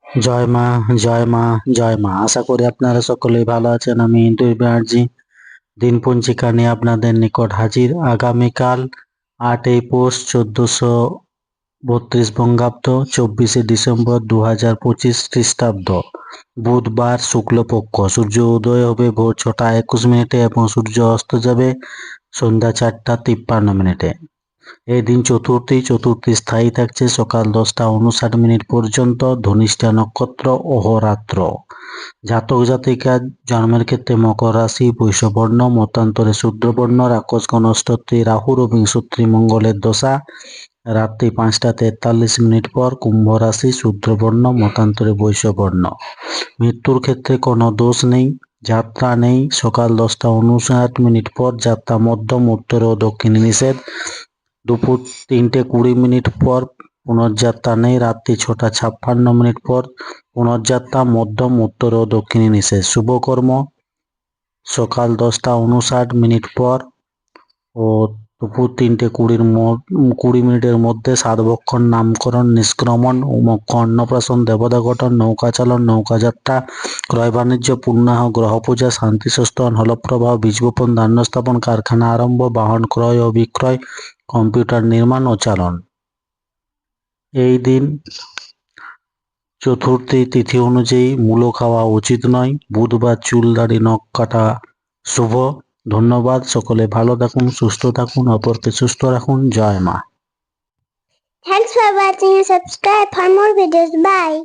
জয় মা, জয় মা, জয় মা। আশা করি আপনারা সকলেই ভালো আছেন। আমি ইন্দুর ব্যানার্জি দিনপঞ্জিকা নিয়ে আপনাদের নিকট হাজির। আগামীকাল 8ই পৌষ 1432 বঙ্গাব্দ, 24শে ডিসেম্বর 2025 খ্রিস্টাব্দ, বুধবার, শুক্লপক্ষ। সূর্য উদয় হবে ভোর 6টা 21 মিনিটে এবং সূর্য অস্ত যাবে সন্ধ্যা 4টা 53 মিনিটে। এই দিন চতুর্থী স্থায়ী থাকছে সকাল 10টা 59 মিনিট পর্যন্ত। ধনিষ্ঠা নক্ষত্র অহোরাত্র। জাতক জাতিকা জন্মের ক্ষেত্রে মকর রাশি, বৈশ্যবর্ণ, মতান্তরে শূদ্রবর্ণ, রাক্ষসগণ অষ্টত্রী রাহু ও বিংশত্রী মঙ্গলের দশা রাত্রি 5টা 43 মিনিট পর। কুম্ভ রাশি, শূদ্রবর্ণ, মতান্তরে বৈশ্যবর্ণ। মৃত্যুর ক্ষেত্রে কোনো দোষ নেই, যাত্রা নেই। সকাল 10টা 59 মিনিট পর যাত্রা মধ্যম, উত্তর ও দক্ষিণে নিষেধ। দুপুর 3টে 20 মিনিট পর পুনর্যাত্রা নেই। রাত্রি 6টা 56 মিনিট পর পুনর্যাত্রা মধ্যম, উত্তর ও দক্ষিণে নিষেধ। শুভকর্ম সকাল 10টা 59 মিনিট পর ও দুপুর 3টে 20 মিনিটের মধ্যে। সাতবক্ষণ নামকরণ, নিষ্ক্রমণ, মোক্ষ অন্নপ্রাশন, দেবতা গঠন, নৌকা চালন, নৌকাযাত্রা, ক্রয় বাণিজ্য, পূর্ণাহ, গ্রহ পূজা, শান্তি সস্তান, হলপ্রবাহ, বীজ বপন, ধান্য স্থাপন, কারখানা আরম্ভ, বাহন ক্রয় ও বিক্রয়, কম্পিউটার নির্মাণ ও চালন। এই দিন চতুর্থী তিথি অনুযায়ী মূলো খাওয়া উচিত নয়। বুধবার চুল দাড়ি নখ কাটা শুভ। ধন্যবাদ। সকলে ভালো থাকুন, সুস্থ থাকুন, অপরকে সুস্থ রাখুন। জয় মা। Thanks for watching and subscribe for more videos. Bye.